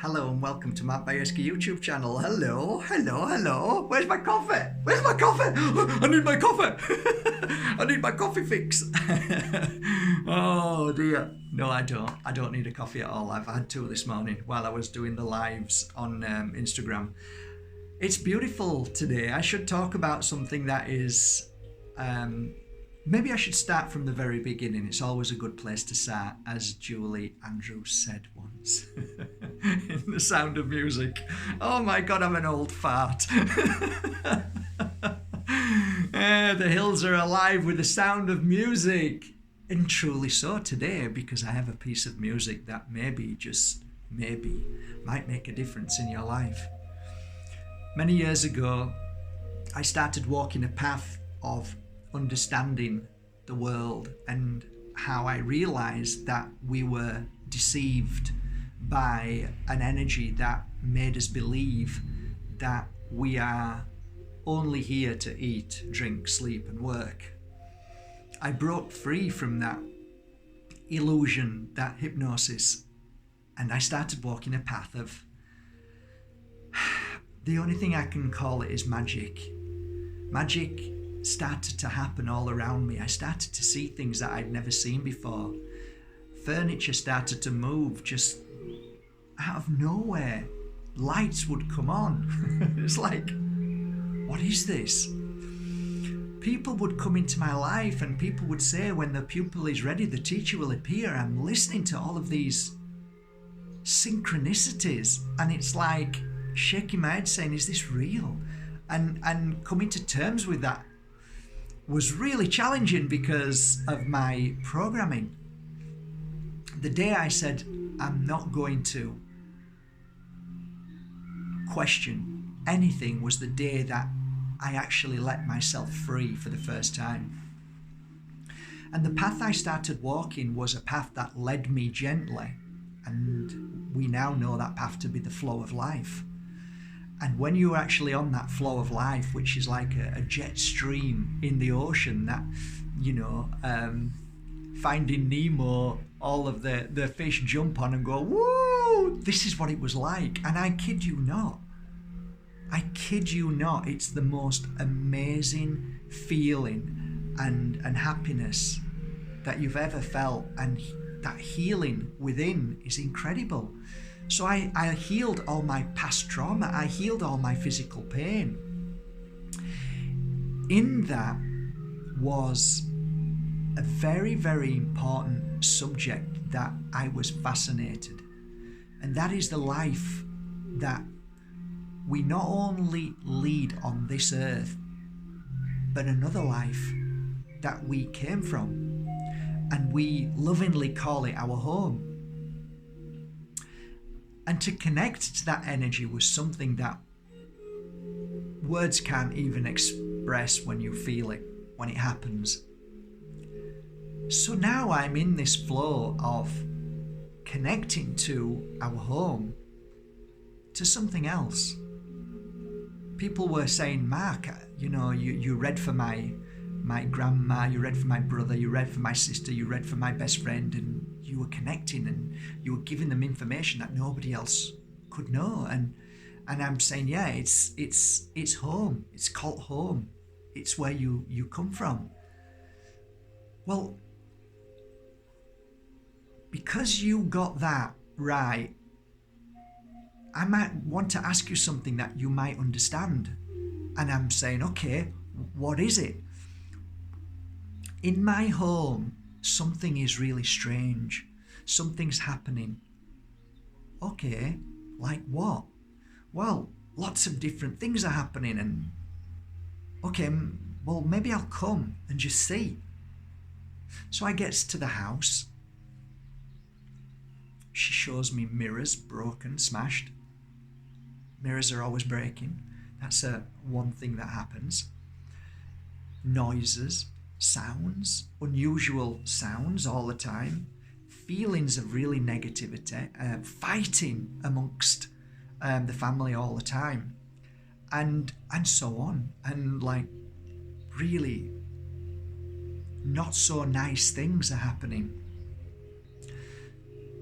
Hello and welcome to Mark Bajerski YouTube channel. Hello. Where's my coffee? I need my coffee. I need my coffee fix. Oh dear. No, I don't. I don't need a coffee at all. I've had two this morning while I was doing the lives on Instagram. It's beautiful today. I should talk about something that is... maybe I should start from the very beginning. It's always a good place to start, as Julie Andrews said once in The Sound of Music. Oh my God, I'm an old fart. The hills are alive with the sound of music. And truly so today, because I have a piece of music that maybe, just maybe, might make a difference in your life. Many years ago, I started walking a path of understanding the world, and how I realized that we were deceived by an energy that made us believe that we are only here to eat, drink, sleep and work. I broke free from that illusion, that hypnosis, and I started walking a path of, the only thing I can call it is magic. Magic started to happen all around me. I started to see things that I'd never seen before. Furniture started to move just out of nowhere. Lights would come on. It's like, what is this? People would come into my life and people would say, when the pupil is ready, the teacher will appear. I'm listening to all of these synchronicities, and it's like shaking my head saying, is this real? And coming to terms with that was really challenging because of my programming. The day I said, I'm not going to question anything, was the day that I actually let myself free for the first time. And the path I started walking was a path that led me gently. And we now know that path to be the flow of life. And when you're actually on that flow of life, which is like a jet stream in the ocean, that, Finding Nemo, all of the fish jump on and go, woo, this is what it was like. And I kid you not, it's the most amazing feeling and happiness that you've ever felt. And that healing within is incredible. So I healed all my past trauma. I healed all my physical pain. In that was a very, very important subject that I was fascinated. And that is the life that we not only lead on this earth, but another life that we came from. And we lovingly call it our home. And to connect to that energy was something that words can't even express when you feel it, when it happens. So now I'm in this flow of connecting to our home, to something else. People were saying, Mark, you read for my grandma, you read for my brother, you read for my sister, you read for my best friend, and you were connecting and you were giving them information that nobody else could know. And I'm saying, yeah, it's home. It's called home. It's where you come from. Well, because you got that right, I might want to ask you something that you might understand. And I'm saying, okay, what is it? In my home, something is really strange. Something's happening. Okay, like what? Well, lots of different things are happening, and okay, well, maybe I'll come and just see. So I gets to the house. She shows me mirrors, broken, smashed. Mirrors are always breaking. That's one thing that happens. Noises, sounds, unusual sounds all the time. Feelings of really negativity, fighting amongst the family all the time, and so on. And like really not so nice things are happening.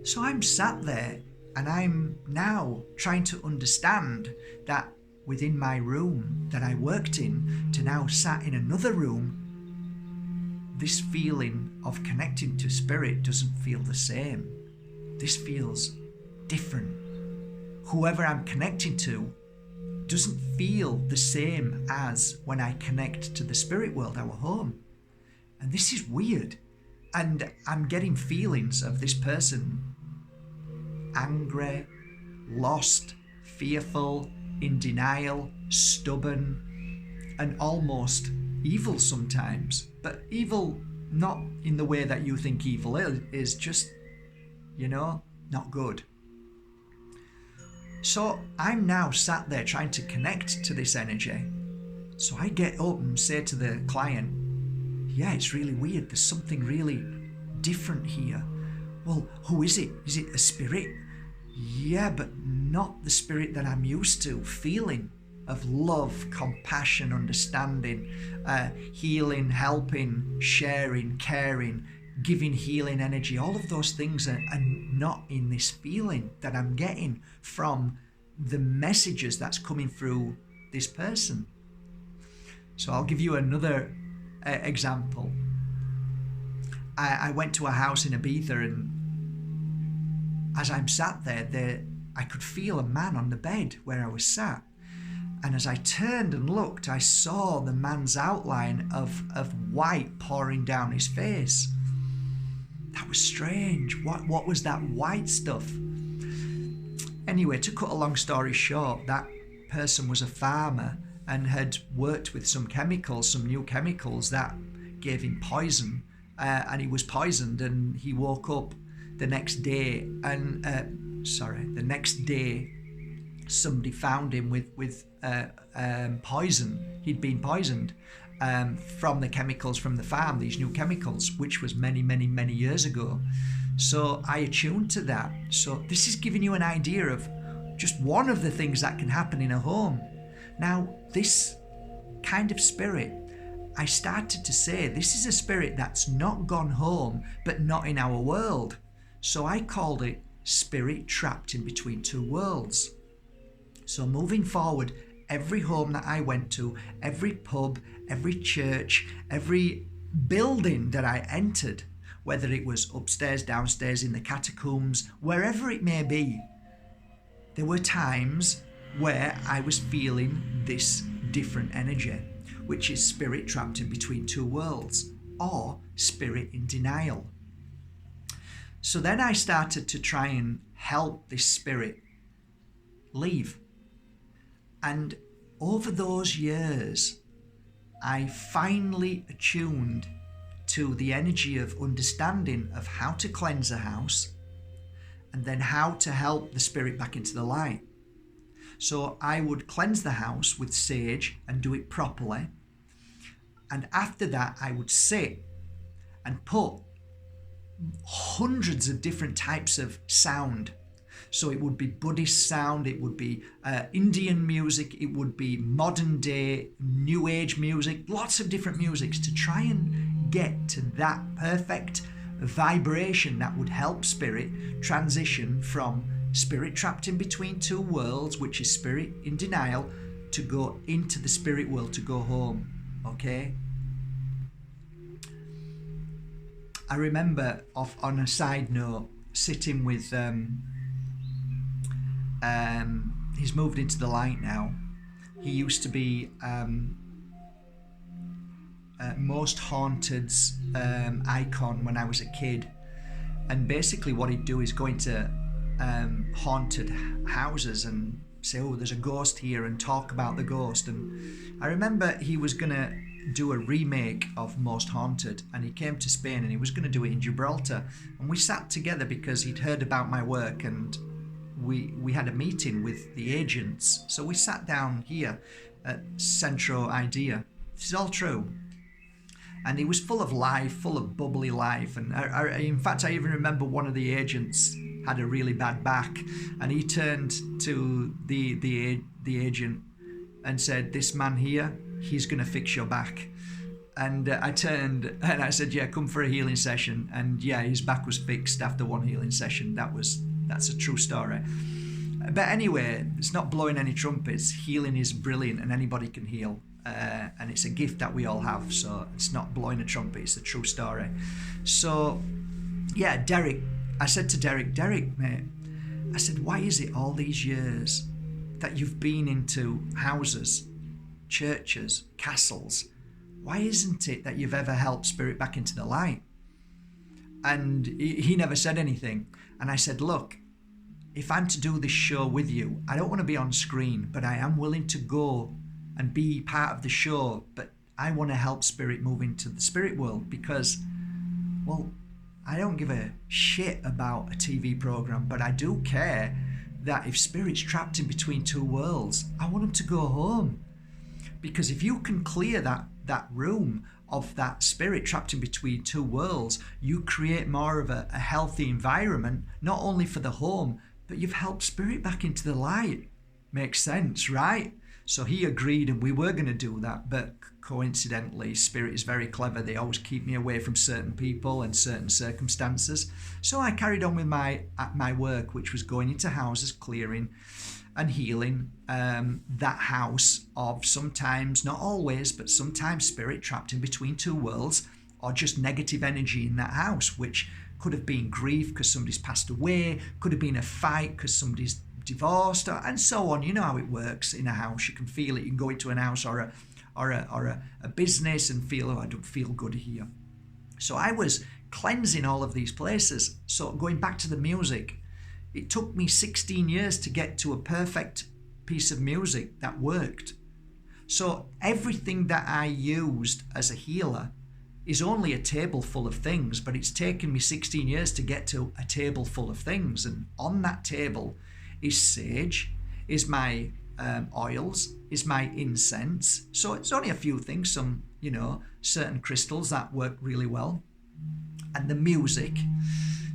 So I'm sat there And I'm now trying to understand that within my room that I worked in to now sat in another room, this feeling of connecting to spirit doesn't feel the same. This feels different. Whoever I'm connecting to doesn't feel the same as when I connect to the spirit world, our home. And this is weird. And I'm getting feelings of this person angry, lost, fearful, in denial, stubborn, and almost evil sometimes. But evil not in the way that you think evil is, just, not good. So I'm now sat there trying to connect to this energy. So I get up and say to the client, yeah, it's really weird. There's something really different here. Well, who is it? Is it a spirit? Yeah, but not the spirit that I'm used to feeling, of love, compassion, understanding, healing, helping, sharing, caring, giving healing energy. All of those things are not in this feeling that I'm getting from the messages that's coming through this person. So I'll give you another example. I went to a house in Ibiza, and as I'm sat there, I could feel a man on the bed where I was sat. And as I turned and looked, I saw the man's outline of white pouring down his face. That was strange. What was that white stuff? Anyway, to cut a long story short, that person was a farmer and had worked with some new chemicals that gave him poison. And he was poisoned, and he woke up the next day, and somebody found him with poison. He'd been poisoned from the chemicals from the farm, these new chemicals, which was many, many, many years ago. So I attuned to that. So this is giving you an idea of just one of the things that can happen in a home. Now, this kind of spirit, I started to say, this is a spirit that's not gone home, but not in our world. So I called it spirit trapped in between two worlds. So moving forward, every home that I went to, every pub, every church, every building that I entered, whether it was upstairs, downstairs, in the catacombs, wherever it may be, there were times where I was feeling this different energy, which is spirit trapped in between two worlds, or spirit in denial. So then I started to try and help this spirit leave. And over those years, I finally attuned to the energy of understanding of how to cleanse a house, and then how to help the spirit back into the light. So I would cleanse the house with sage and do it properly. And after that, I would sit and put hundreds of different types of sound. So it would be Buddhist sound, it would be Indian music, it would be modern day new age music, lots of different musics to try and get to that perfect vibration that would help spirit transition from spirit trapped in between two worlds, which is spirit in denial, to go into the spirit world, to go home. Okay? I remember, on a side note, sitting with he's moved into the light now. He used to be most haunted's icon when I was a kid, and basically what he'd do is go into haunted houses and say, oh, there's a ghost here, and talk about the ghost. And I remember he was gonna do a remake of Most Haunted, and he came to Spain, and he was going to do it in Gibraltar, and we sat together because he'd heard about my work, and we had a meeting with the agents. So we sat down here at Centro Idea. This is all true. And he was full of life, full of bubbly life, and in fact I even remember one of the agents had a really bad back, and he turned to the agent and said, this man here, he's going to fix your back. And I turned and I said, yeah, come for a healing session. And yeah, his back was fixed after one healing session. That was That's a true story. But anyway, it's not blowing any trumpets. Healing is brilliant and anybody can heal. And it's a gift that we all have. So it's not blowing a trumpet, it's a true story. So, yeah, Derek, I said to Derek, mate, I said, why is it all these years that you've been into houses, churches, castles, why isn't it that you've ever helped spirit back into the light? And he never said anything. And I said, look, if I'm to do this show with you, I don't want to be on screen, but I am willing to go and be part of the show. But I want to help spirit move into the spirit world because, well, I don't give a shit about a TV program, but I do care that if spirit's trapped in between two worlds, I want them to go home. Because if you can clear that room of that spirit trapped in between two worlds, you create more of a healthy environment, not only for the home, but you've helped spirit back into the light. Makes sense, right? So he agreed and we were going to do that, but coincidentally, spirit is very clever. They always keep me away from certain people and certain circumstances. So I carried on with my work, which was going into houses, clearing and healing that house of sometimes, not always, but sometimes spirit trapped in between two worlds or just negative energy in that house, which could have been grief because somebody's passed away, could have been a fight because somebody's divorced, and so on. You know how it works in a house. You can feel it. You can go into an house or a business and feel, oh, I don't feel good here. So I was cleansing all of these places. So going back to the music, it took me 16 years to get to a perfect piece of music that worked. So everything that I used as a healer is only a table full of things, but it's taken me 16 years to get to a table full of things. And on that table is sage, is my oils, is my incense. So it's only a few things, some, certain crystals that work really well, and the music.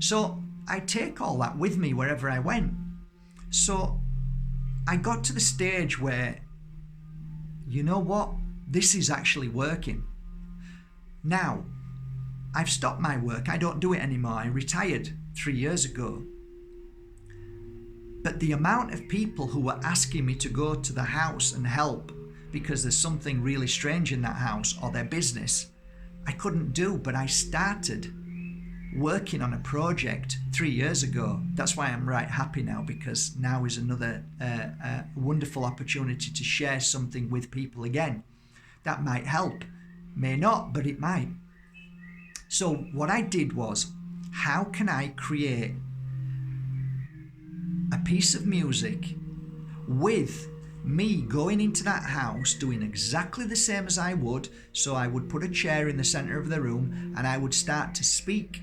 So I take all that with me wherever I went. So I got to the stage where, you know what, this is actually working. Now, I've stopped my work. I don't do it anymore. I retired 3 years ago. But the amount of people who were asking me to go to the house and help because there's something really strange in that house or their business, I couldn't do. But I started working on a project 3 years ago. That's why I'm right happy now, because now is another wonderful opportunity to share something with people again. That might help. May not, but it might. So what I did was, how can I create a piece of music with me going into that house doing exactly the same as I would? So I would put a chair in the center of the room and I would start to speak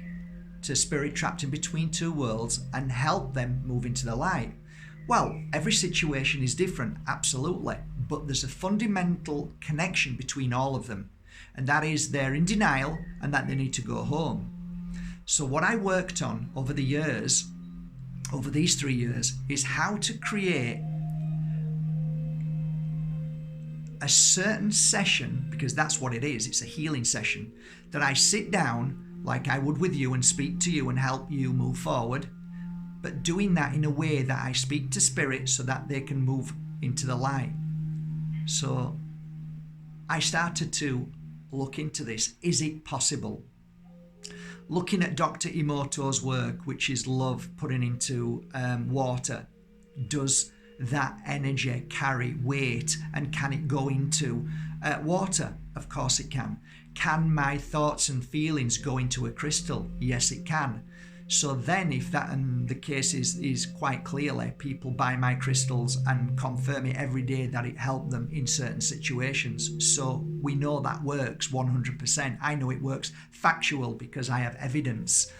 to spirit trapped in between two worlds and help them move into the light. Well, every situation is different, absolutely, but there's a fundamental connection between all of them, and that is they're in denial and that they need to go home. So what I worked on over the years, over these 3 years, is how to create a certain session, because that's what it is, it's a healing session, that I sit down like I would with you and speak to you and help you move forward, but doing that in a way that I speak to spirit so that they can move into the light. So I started to look into this. Is it possible? Looking at Dr. Emoto's work, which is love putting into water, does that energy carry weight, and can it go into water? Of course it can. Can my thoughts and feelings go into a crystal? Yes, it can. So then if that, and the case is quite clearly, people buy my crystals and confirm it every day that it helped them in certain situations. So we know that works 100%. I know it works factual because I have evidence.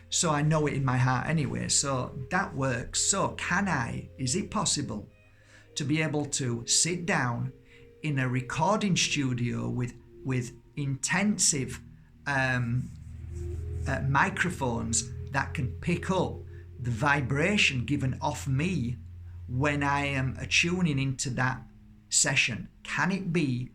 So I know it in my heart anyway. So that works. So is it possible to be able to sit down in a recording studio with intensive microphones that can pick up the vibration given off me when I am attuning into that session? Can it be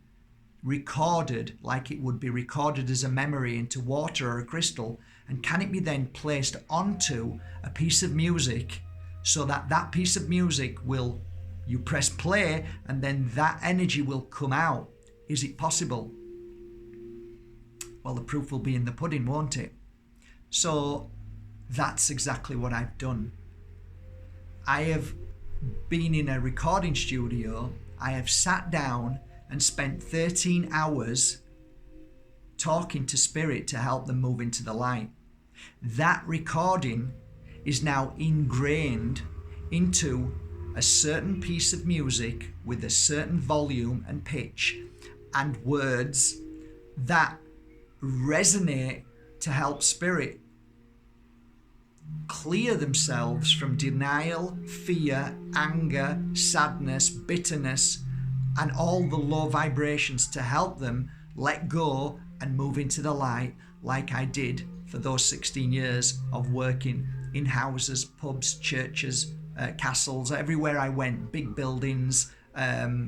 recorded like it would be recorded as a memory into water or a crystal? And can it be then placed onto a piece of music so that that piece of music will, you press play and then that energy will come out? Is it possible? Well, the proof will be in the pudding, won't it? So that's exactly what I've done. I have been in a recording studio. I have sat down and spent 13 hours talking to spirit to help them move into the light. That recording is now ingrained into a certain piece of music with a certain volume and pitch and words that resonate to help spirit clear themselves from denial, fear, anger, sadness, bitterness, and all the low vibrations, to help them let go and move into the light, like I did for those 16 years of working in houses, pubs, churches, castles, everywhere I went, big buildings,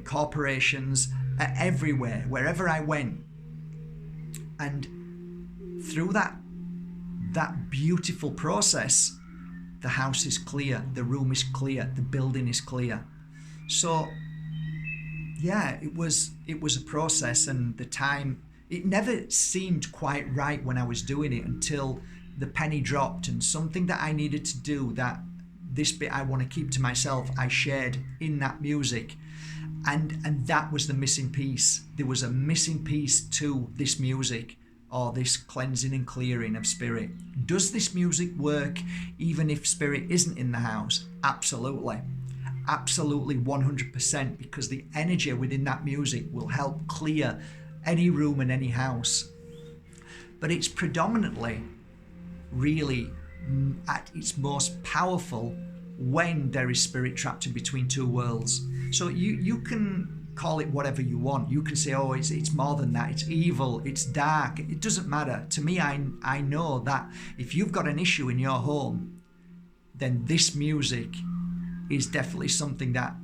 corporations, everywhere, wherever I went. And through that beautiful process, the house is clear, the room is clear, the building is clear. So yeah, it was a process, and the time, it never seemed quite right when I was doing it until the penny dropped, and something that I needed to do, that this bit I want to keep to myself, I shared in that music. And that was the missing piece. There was a missing piece to this music, or this cleansing and clearing of spirit. Does this music work even if spirit isn't in the house? Absolutely. Absolutely 100%, because the energy within that music will help clear any room in any house. But it's predominantly really at its most powerful when there is spirit trapped in between two worlds. So you can call it whatever you want. You can say, oh, it's more than that, it's evil, it's dark. It doesn't matter. To me, I know that if you've got an issue in your home, then this music is definitely something that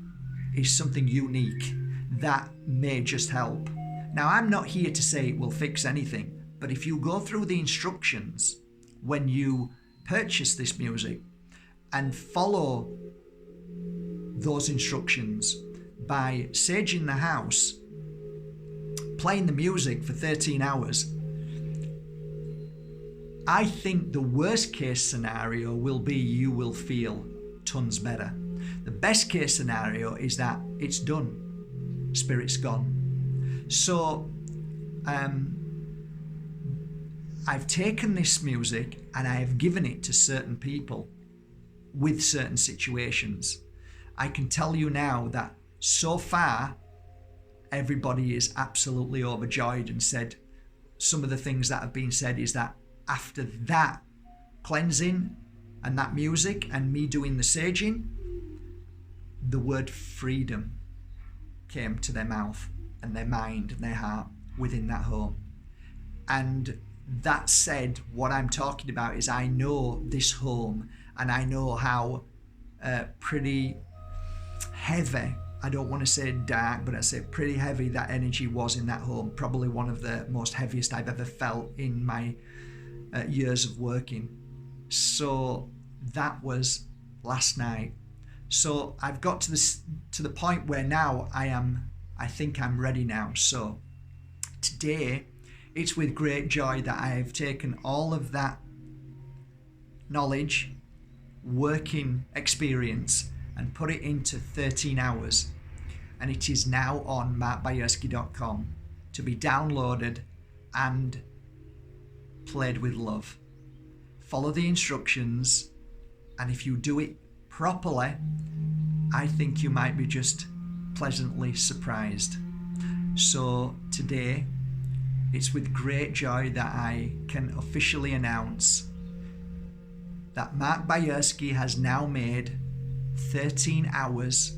is something unique that may just help. Now, I'm not here to say it will fix anything, but if you go through the instructions when you purchase this music and follow those instructions by saging the house, playing the music for 13 hours, I think the worst case scenario will be you will feel tons better. The best case scenario is that it's done, spirit's gone. So I've taken this music and I have given it to certain people with certain situations. I can tell you now that so far everybody is absolutely overjoyed, and said some of the things that have been said is that after that cleansing and that music and me doing the saging, the word freedom came to their mouth and their mind and their heart within that home. And that said, what I'm talking about is I know this home, and I know how pretty heavy, I don't want to say dark, but I say pretty heavy that energy was in that home. Probably one of the most heaviest I've ever felt in my years of working. So that was last night. So I've got to the point where now I think I'm ready now. So today, it's with great joy that I have taken all of that knowledge, working experience, and put it into 13 hours. And it is now on markbajerski.com to be downloaded and played with love. Follow the instructions, and if you do it properly, I think you might be just pleasantly surprised. So today, it's with great joy that I can officially announce that Mark Bajerski has now made 13 hours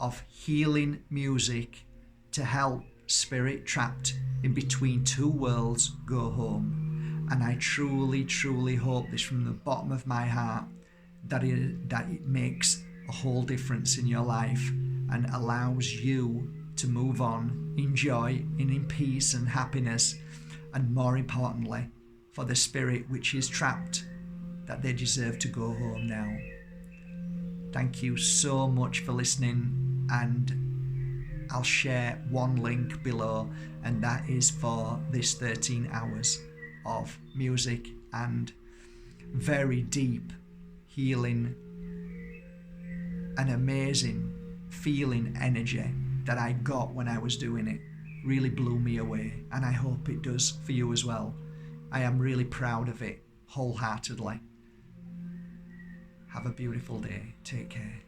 of healing music to help spirit trapped in between two worlds go home. And I truly, truly hope this from the bottom of my heart, that it makes a whole difference in your life and allows you to move on in joy and in peace and happiness, and more importantly, for the spirit which is trapped, that they deserve to go home now. Thank you so much for listening, and I'll share one link below, and that is for this 13 hours of music and very deep healing and amazing feeling energy that I got when I was doing it. Really blew me away, and I hope it does for you as well. I am really proud of it wholeheartedly. Have a beautiful day. Take care.